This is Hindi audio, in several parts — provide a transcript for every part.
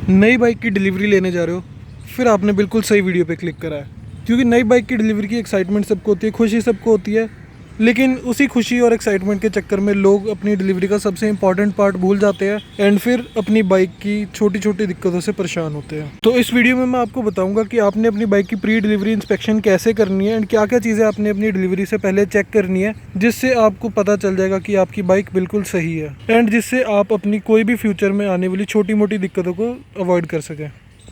नई बाइक की डिलीवरी लेने जा रहे हो, फिर आपने बिल्कुल सही वीडियो पे क्लिक करा है। क्योंकि नई बाइक की डिलीवरी की एक्साइटमेंट सबको होती है, खुशी सबको होती है, लेकिन उसी खुशी और एक्साइटमेंट के चक्कर में लोग अपनी डिलीवरी का सबसे इंपॉर्टेंट पार्ट भूल जाते हैं एंड फिर अपनी बाइक की छोटी छोटी दिक्कतों से परेशान होते हैं। तो इस वीडियो में मैं आपको बताऊंगा कि आपने अपनी बाइक की प्री डिलीवरी इंस्पेक्शन कैसे करनी है एंड क्या क्या चीज़ें आपने अपनी डिलीवरी से पहले चेक करनी है, जिससे आपको पता चल जाएगा कि आपकी बाइक बिल्कुल सही है एंड जिससे आप अपनी कोई भी फ्यूचर में आने वाली छोटी मोटी दिक्कतों को अवॉइड कर सकें।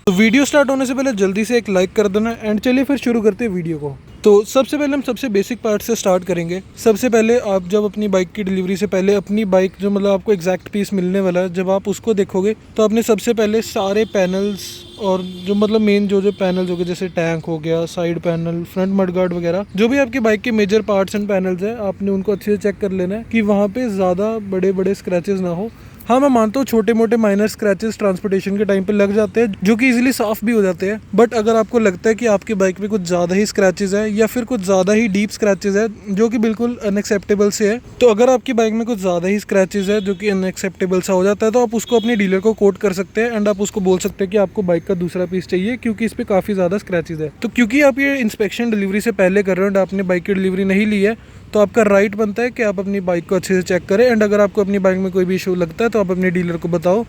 तो वीडियो स्टार्ट होने से पहले जल्दी से एक लाइक कर देना एंड चलिए फिर शुरू करते हैं वीडियो को। तो सबसे पहले हम सबसे बेसिक पार्ट से स्टार्ट करेंगे। सबसे पहले आप जब अपनी बाइक की डिलीवरी से पहले अपनी बाइक जो मतलब आपको एग्जैक्ट पीस मिलने वाला है, जब आप उसको देखोगे तो आपने सबसे पहले सारे पैनल्स और जो मतलब मेन जो पैनल्स हो गए, जैसे टैंक हो गया, साइड पैनल, फ्रंट मडगार्ड वगैरह, जो भी आपकी बाइक के मेजर पार्ट्स एंड पैनल्स है, आपने उनको अच्छे से चेक कर लेना है कि वहाँ पे ज़्यादा बड़े बड़े स्क्रैचेस ना हो। हाँ, मैं मानता हूँ छोटे मोटे माइनर स्क्रैचेस ट्रांसपोर्टेशन के टाइम पे लग जाते हैं, जो कि इजीली साफ भी हो जाते हैं। बट अगर आपको लगता है कि आपकी बाइक पे कुछ ज़्यादा ही स्क्रैचेस है या फिर कुछ ज़्यादा ही डीप स्क्रैचेस है जो कि बिल्कुल अनएक्सेप्टेबल से है, तो अगर आपकी बाइक में कुछ ज़्यादा ही स्क्रैचेस है जो कि अनएक्सेप्टेबल सा हो जाता है, तो आप उसको अपने डीलर को कोट कर सकते हैं एंड आप उसको बोल सकते हैं कि आपको बाइक का दूसरा पीस चाहिए क्योंकि इस पर काफ़ी ज़्यादा स्क्रैचेस है। तो क्योंकि आप ये इंस्पेक्शन डिलीवरी से पहले कर रहे हो एंड आपने बाइक की डिलीवरी नहीं ली है, तो आपका राइट बनता है कि आप अपनी बाइक को अच्छे से चेक करें एंड अगर आपको अपनी बाइक में कोई भी इशू लगता है तो आप अपने डीलर को बताओ।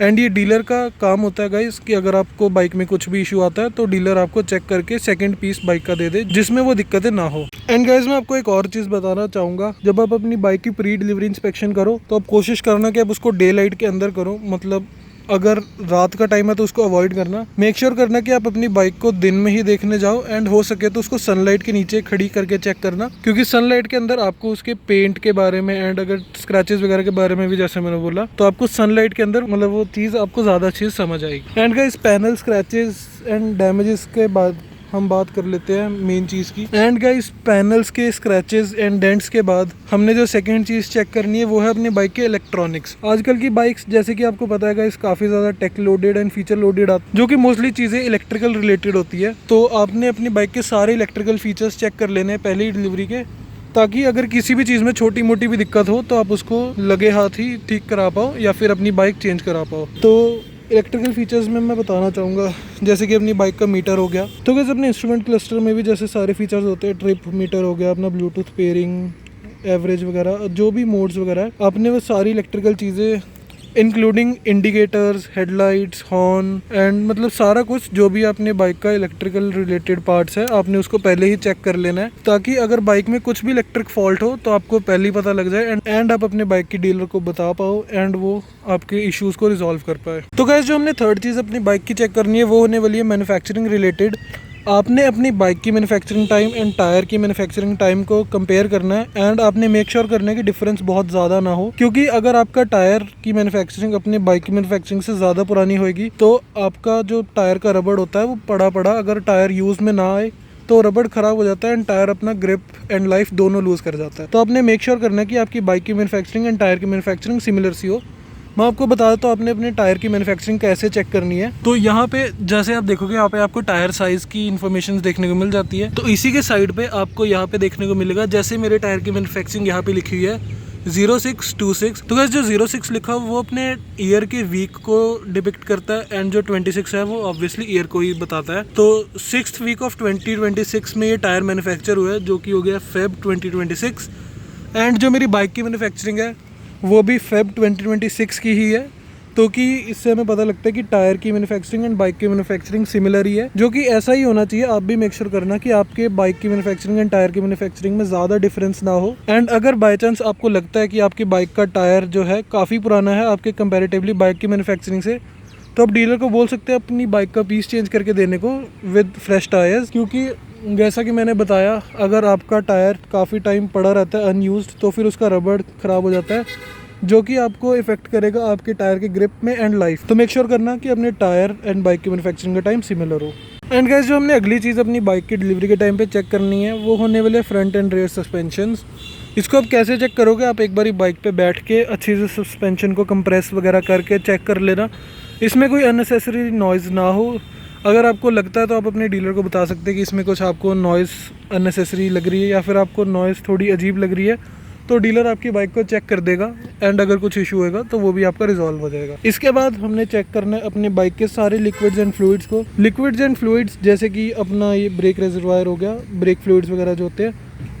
एंड ये डीलर का काम होता है गाइस कि अगर आपको बाइक में कुछ भी इशू आता है तो डीलर आपको चेक करके सेकंड पीस बाइक का दे दे जिसमें वो दिक्कतें ना हो। एंड गाइस, मैं आपको एक और चीज़ बताना चाहूँगा, जब आप अपनी बाइक की प्री डिलीवरी इंस्पेक्शन करो तो आप कोशिश करना कि आप उसको डे लाइट के अंदर करो। मतलब अगर रात का टाइम है तो उसको अवॉइड करना। मेक श्योर करना कि आप अपनी बाइक को दिन में ही देखने जाओ एंड हो सके तो उसको सनलाइट के नीचे खड़ी करके चेक करना, क्योंकि सनलाइट के अंदर आपको उसके पेंट के बारे में एंड अगर स्क्रैचेस वगैरह के बारे में भी, जैसे मैंने बोला, तो आपको सनलाइट के अंदर मतलब वो चीज़ आपको ज़्यादा अच्छी समझ आएगी। And guys, panel scratches and damages के बाद हम बात कर लेते हैं मेन चीज़ की। एंड गाइस, पैनल्स के स्क्रैचेस एंड डेंट्स के बाद हमने जो सेकंड चीज़ चेक करनी है वो है अपनी बाइक के इलेक्ट्रॉनिक्स। आजकल की बाइक्स, जैसे कि आपको पता है गाइस, काफ़ी ज़्यादा tech loaded and feature loaded आती, जो कि मोस्टली चीज़ें इलेक्ट्रिकल रिलेटेड होती है। तो आपने अपनी बाइक के सारे इलेक्ट्रिकल फीचर्स चेक कर लेने हैं पहले ही डिलीवरी के, ताकि अगर किसी भी चीज़ में छोटी मोटी भी दिक्कत हो तो आप उसको लगे हाथ ही ठीक करा पाओ या फिर अपनी बाइक चेंज करा पाओ। तो इलेक्ट्रिकल फीचर्स में मैं बताना चाहूँगा, जैसे कि अपनी बाइक का मीटर हो गया, तो कैसे अपने इंस्ट्रूमेंट क्लस्टर में भी जैसे सारे फीचर्स होते हैं, ट्रिप मीटर हो गया, अपना ब्लूटूथ पेयरिंग, एवरेज वगैरह, जो भी मोड्स वगैरह है, आपने वो सारी इलेक्ट्रिकल चीज़ें including indicators, headlights, horn and मतलब सारा कुछ जो भी आपने बाइक का इलेक्ट्रिकल रिलेटेड पार्ट्स है, आपने उसको पहले ही चेक कर लेना है, ताकि अगर बाइक में कुछ भी इलेक्ट्रिक फॉल्ट हो तो आपको पहले ही पता लग जाए एंड आप अपने बाइक की डीलर को बता पाओ एंड वो आपके इश्यूज को रिजॉल्व कर पाए। तो गाइस, जो हमने थर्ड चीज़ अपनी बाइक की चेक करनी है वो होने वाली है मैन्युफैक्चरिंग रिलेटेड। आपने अपनी बाइक की मैन्युफैक्चरिंग टाइम एंड टायर की मैन्युफैक्चरिंग टाइम को कंपेयर करना है एंड आपने मेक श्योर करना है कि डिफरेंस बहुत ज़्यादा ना हो, क्योंकि अगर आपका टायर की मैन्युफैक्चरिंग अपनी बाइक की मैन्युफैक्चरिंग से ज़्यादा पुरानी होगी तो आपका जो टायर का रबड़ होता है वो पड़ा पड़ा अगर टायर यूज़ में ना आए तो रबड़ ख़राब हो जाता है एंड टायर अपना ग्रिप एंड लाइफ दोनों लूज़ कर जाता है। तो आपने मेक श्योर करना है कि आपकी बाइक की मैन्युफैक्चरिंग एंड टायर की मैन्युफैक्चरिंग सिमिलर सी हो। मैं आपको बता देता हूँ आपने अपने टायर की मैन्युफैक्चरिंग कैसे चेक करनी है। तो यहाँ पे जैसे आप देखोगे, यहाँ पे आपको टायर साइज़ की इन्फॉर्मेशन देखने को मिल जाती है। तो इसी के साइड पे आपको यहाँ पे देखने को मिलेगा, जैसे मेरे टायर की मैन्युफैक्चरिंग यहाँ पे लिखी हुई है 0626। तो गाइस, जो 06 लिखा है वो अपने ईयर के वीक को डिपिक्ट करता है एंड जो 26 है वो ऑब्वियसली ईयर को ही बताता है। तो 6th वीक ऑफ 2026 में ये टायर मैन्युफैक्चर हुआ है, जो कि हो गया Feb 2026। एंड जो मेरी बाइक की मैन्युफैक्चरिंग है वो भी Feb 2026 की ही है। तो कि इससे हमें पता लगता है कि टायर की मैन्युफैक्चरिंग एंड बाइक की मैन्युफैक्चरिंग सिमिलर ही है, जो कि ऐसा ही होना चाहिए। आप भी मेक श्योर करना कि आपके बाइक की मैन्युफैक्चरिंग एंड टायर की मैन्युफैक्चरिंग में ज़्यादा डिफरेंस ना हो। एंड अगर बाई चांस आपको लगता है कि आपकी बाइक का टायर जो है काफ़ी पुराना है आपके कंपैरेटिवली बाइक की मैन्युफैक्चरिंग से, तो आप डीलर को बोल सकते हैं अपनी बाइक का पीस चेंज करके देने को विद फ्रेश टायर्स, क्योंकि जैसा कि मैंने बताया, अगर आपका टायर काफ़ी टाइम पड़ा रहता है अनयूज्ड तो फिर उसका रबड़ ख़राब हो जाता है, जो कि आपको इफेक्ट करेगा आपके टायर के ग्रिप में एंड लाइफ। तो मेक श्योर करना कि अपने टायर एंड बाइक की मैन्युफैक्चरिंग का टाइम सिमिलर हो। एंड गाइस, जो हमने अगली चीज़ अपनी बाइक की डिलीवरी के टाइम पे चेक करनी है वो होने वाले फ्रंट एंड रेयर सस्पेंशंस। इसको आप कैसे चेक करोगे, आप एक बारी बाइक पे बैठ के अच्छे से सस्पेंशन को कंप्रेस वगैरह करके चेक कर लेना, इसमें कोई अननेसेसरी नॉइज़ ना हो। अगर आपको लगता है तो आप अपने डीलर को बता सकते हैं कि इसमें कुछ आपको नॉइज़ अननेसेसरी लग रही है या फिर आपको नॉइज़ थोड़ी अजीब लग रही है, तो डीलर आपकी बाइक को चेक कर देगा एंड अगर कुछ इशू होगा तो वो भी आपका रिजॉल्व हो जाएगा। इसके बाद हमने चेक करना है अपने बाइक के सारे लिक्विड्स एंड फ्लूइड्स को। लिक्विड्स एंड फ्लूइड्स जैसे कि अपना ये ब्रेक रेजर्वायर हो गया, ब्रेक फ्लूइड्स वगैरह जो होते हैं,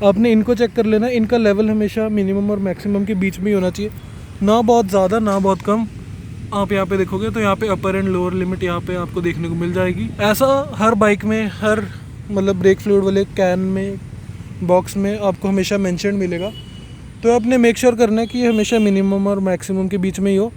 आपने इनको चेक कर लेना। इनका लेवल हमेशा मिनिमम और मैक्सिमम के बीच में ही होना चाहिए, ना बहुत ज़्यादा ना बहुत कम। आप यहाँ पे देखोगे तो यहाँ पे अपर एंड लोअर लिमिट यहाँ पे आपको देखने को मिल जाएगी। ऐसा हर बाइक में, हर मतलब ब्रेक फ्लूइड वाले कैन में, बॉक्स में आपको हमेशा मेंशन मिलेगा। तो आपने मेक श्योर करना है कि ये हमेशा मिनिमम और मैक्सिमम के बीच में ही हो।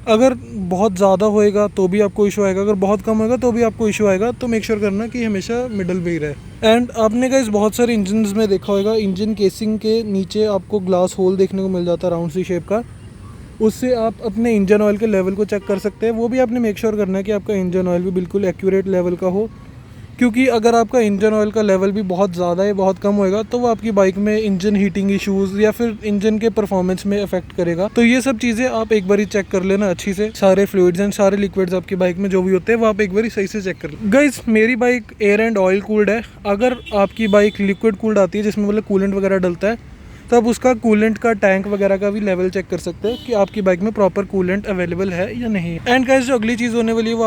अगर बहुत ज़्यादा होएगा तो भी आपको इशू आएगा, अगर बहुत कम होएगा तो भी आपको इशू आएगा। तो मेक श्योर करना कि हमेशा मिडल में ही रहे। एंड आपने गाइस बहुत सारे इंजन्स में देखा होगा, इंजन केसिंग के नीचे आपको ग्लास होल देखने को मिल जाता है राउंड सी शेप का। उससे आप अपने इंजन ऑयल के लेवल को चेक कर सकते हैं। वो भी आपने मेक श्योर करना है कि आपका इंजन ऑयल भी बिल्कुल एक्यूरेट लेवल का हो, क्योंकि अगर आपका इंजन ऑयल का लेवल भी बहुत ज़्यादा है, बहुत कम होएगा, तो वो आपकी बाइक में इंजन हीटिंग इश्यूज़ या फिर इंजन के परफॉर्मेंस में अफेक्ट करेगा। तो ये सब चीज़ें आप एक बार चेक कर लेना अच्छी से। सारे फ्लूइड्स एंड सारे लिक्विड्स आपकी बाइक में जो भी होते हैं वो आप एक बार सही से चेक कर लें। गाइस मेरी bike air and oil cooled है। अगर आपकी बाइक लिक्विड कूल्ड आती है जिसमें मतलब कूलेंट वगैरह डलता है, तब उसका कूलेंट का टैंक वगैरह का भी लेवल चेक कर सकते हैं कि आपकी बाइक में प्रॉपर कूलेंट अवेलेबल है या नहीं। एंड गाइस जो अगली चीज़ होने वाली है वो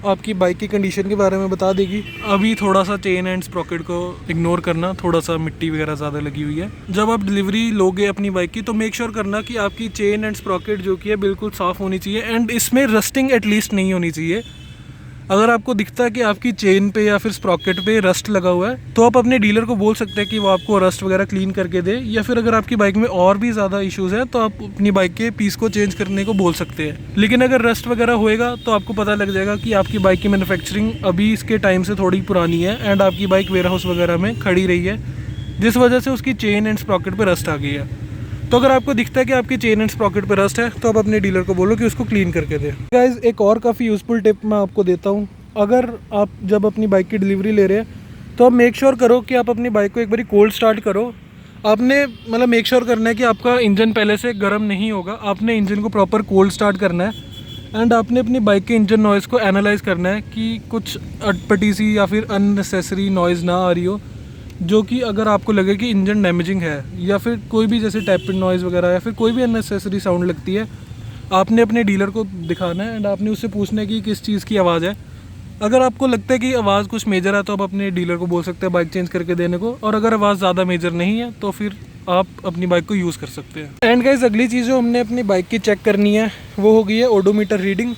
आपकी बाइक की कंडीशन के बारे में बता देगी। अभी थोड़ा सा चेन एंड स्प्रॉकेट को इग्नोर करना, थोड़ा सा मिट्टी वगैरह ज़्यादा लगी हुई है। जब आप डिलीवरी लोगे अपनी बाइक की तो मेक श्योर करना कि आपकी चेन एंड स्प्रॉकेट जो कि है बिल्कुल साफ़ होनी चाहिए एंड इसमें रस्टिंग एटलीस्ट नहीं होनी चाहिए। अगर आपको दिखता है कि आपकी चेन पे या फिर स्प्रॉकेट पे रस्ट लगा हुआ है तो आप अपने डीलर को बोल सकते हैं कि वो आपको रस्ट वगैरह क्लीन करके दे, या फिर अगर आपकी बाइक में और भी ज़्यादा इश्यूज़ है तो आप अपनी बाइक के पीस को चेंज करने को बोल सकते हैं। लेकिन अगर रस्ट वगैरह होएगा तो आपको पता लग जाएगा कि आपकी बाइक की मैन्युफैक्चरिंग अभी इसके टाइम से थोड़ी पुरानी है एंड आपकी बाइक वेयर हाउस वगैरह में खड़ी रही है, जिस वजह से उसकी चेन एंड स्प्रॉकेट पर रस्ट आ गई है। तो अगर आपको दिखता है कि आपकी चेन एंड स्प्रॉकेट पर रस्ट है तो आप अपने डीलर को बोलो कि उसको क्लीन करके दे। गाइस एक और काफ़ी यूज़फुल टिप मैं आपको देता हूँ। अगर आप जब अपनी बाइक की डिलीवरी ले रहे हैं तो आप मेक श्योर करो कि आप अपनी बाइक को एक बारी कोल्ड स्टार्ट करो। आपने मतलब मेक श्योर करना है कि आपका इंजन पहले से गर्म नहीं होगा। आपने इंजन को प्रॉपर कोल्ड स्टार्ट करना है एंड आपने अपनी बाइक के इंजन नॉइज़ को एनालाइज करना है कि कुछ अटपटी सी या फिर अननेसेसरी नॉइज़ ना आ रही हो, जो कि अगर आपको लगे कि इंजन डैमेजिंग है या फिर कोई भी जैसे टैपिंग नॉइज़ वगैरह या फिर कोई भी अननेसेसरी साउंड लगती है, आपने अपने डीलर को दिखाना है एंड आपने उससे पूछना है कि किस चीज़ की आवाज़ है। अगर आपको लगता है कि आवाज़ कुछ मेजर है तो आप अपने डीलर को बोल सकते हैं बाइक चेंज करके देने को, और अगर आवाज़ ज़्यादा मेजर नहीं है तो फिर आप अपनी बाइक को यूज़ कर सकते हैं। एंड गाइस अगली चीज़ जो हमने अपनी बाइक की चेक करनी है वो हो गई है ओडोमीटर रीडिंग।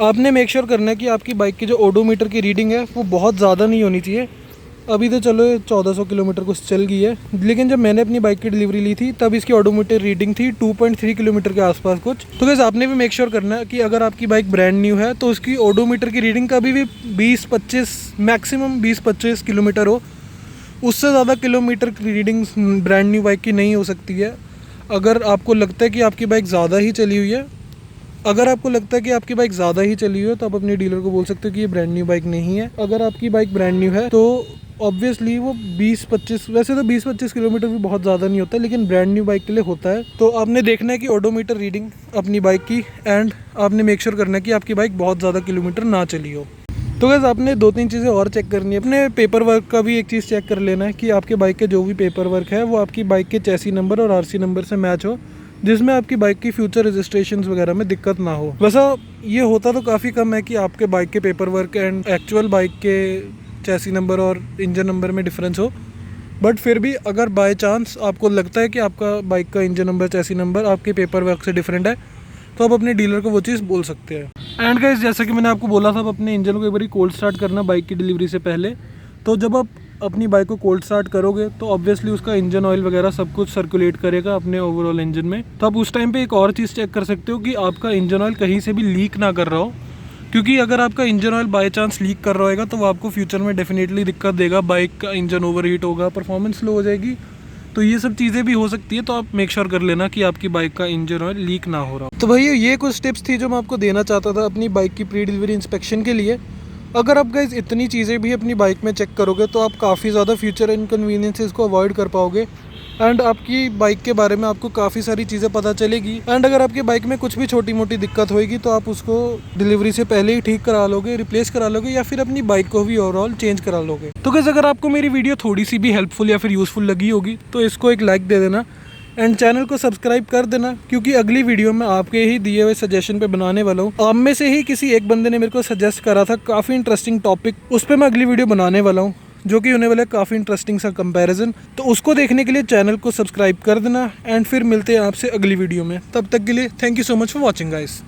आपने मेक श्योर करना है कि आपकी बाइक की जो ओडोमीटर की रीडिंग है वो बहुत ज़्यादा नहीं होनी चाहिए। अभी तो चलो 1400 किलोमीटर कुछ चल गई है, लेकिन जब मैंने अपनी बाइक की डिलीवरी ली थी तब इसकी ऑडोमीटर रीडिंग थी 2.3 किलोमीटर के आसपास कुछ। तो गाइस आपने भी मेक श्योर करना है कि अगर आपकी बाइक ब्रांड न्यू है तो उसकी ऑडोमीटर की रीडिंग कभी भी 20-25 मैक्सिमम 20-25 किलोमीटर हो। उससे ज़्यादा किलोमीटर की रीडिंग ब्रांड न्यू बाइक की नहीं हो सकती है। अगर आपको लगता है कि आपकी बाइक ज़्यादा ही चली हुई है तो आप अपने डीलर को बोल सकते हो कि ये ब्रांड न्यू बाइक नहीं है। अगर आपकी बाइक ब्रांड न्यू है तो ऑब्वियसली वो 20-25, वैसे तो 20-25 किलोमीटर भी बहुत ज़्यादा नहीं होता, लेकिन ब्रांड न्यू बाइक के लिए होता है। तो आपने देखना है कि ओडोमीटर रीडिंग अपनी बाइक की, एंड आपने मेक श्योर करना है कि आपकी बाइक बहुत ज़्यादा किलोमीटर ना चली हो। तो गाइस आपने 2-3 चीज़ें और चेक करनी है। अपने पेपर वर्क का भी एक चीज़ चेक कर लेना है कि आपके बाइक के जो भी पेपर वर्क है वो आपकी बाइक के चैसी नंबर और आरसी नंबर से मैच हो, जिसमें आपकी बाइक की फ्यूचर रजिस्ट्रेशंस वगैरह में दिक्कत ना हो। वैसा ये होता तो काफ़ी कम है कि आपके बाइक के paper work and actual bike के चैसी नंबर और इंजन नंबर में डिफरेंस हो, बट फिर भी अगर बाय चांस आपको लगता है कि आपका बाइक का इंजन नंबर चैसी नंबर आपके पेपर वर्क से डिफरेंट है तो आप अपने डीलर को वो चीज़ बोल सकते हैं। एंड गाइस जैसा कि मैंने आपको बोला था, आप अपने इंजन को एक बार कोल्ड स्टार्ट करना बाइक की डिलीवरी से पहले। तो जब आप अपनी बाइक को कोल्ड स्टार्ट करोगे तो ऑब्वियसली उसका इंजन ऑयल वगैरह सब कुछ सर्कुलेट करेगा अपने ओवरऑल इंजन में। तो आप उस टाइम पे एक और चीज़ चेक कर सकते हो कि आपका इंजन ऑयल कहीं से भी लीक ना कर रहा हो, क्योंकि अगर आपका engine oil by chance leak कर रहा होगा तो वो आपको फ्यूचर में डेफिनेटली दिक्कत देगा। बाइक का इंजन ओवरहीट होगा, परफॉर्मेंस लो हो जाएगी, तो ये सब चीज़ें भी हो सकती है। तो आप मेक श्योर कर लेना कि आपकी बाइक का इंजन ऑयल लीक ना हो रहा हो। तो भैया ये कुछ टिप्स थी जो मैं आपको देना चाहता था अपनी बाइक की प्री डिलीवरी इंस्पेक्शन के लिए। अगर आप गाइस इतनी चीज़ें भी अपनी बाइक में चेक करोगे तो आप काफ़ी ज़्यादा फ्यूचर इनकन्वीनियंसेस को अवॉइड कर पाओगे एंड आपकी बाइक के बारे में आपको काफ़ी सारी चीज़ें पता चलेगी। एंड अगर आपकी बाइक में कुछ भी छोटी मोटी दिक्कत होगी तो आप उसको डिलीवरी से पहले ही ठीक करा लोगे, रिप्लेस करा लोगे, या फिर अपनी बाइक को भी ओवरऑल चेंज करा लोगे। तो गाइस अगर आपको मेरी वीडियो थोड़ी सी भी हेल्पफुल या फिर यूज़फुल लगी होगी तो इसको एक लाइक दे देना, एंड चैनल को सब्सक्राइब कर देना, क्योंकि अगली वीडियो में आपके ही दिए हुए सजेशन पे बनाने वाला हूँ। आप में से ही किसी एक बंदे ने मेरे को सजेस्ट करा था काफ़ी इंटरेस्टिंग टॉपिक, उस पर मैं अगली वीडियो बनाने वाला हूँ, जो कि होने वाला है काफ़ी इंटरेस्टिंग सा कंपैरिजन। तो उसको देखने के लिए चैनल को सब्सक्राइब कर देना एंड फिर मिलते हैं आपसे अगली वीडियो में। तब तक के लिए thank you so much for watching guys.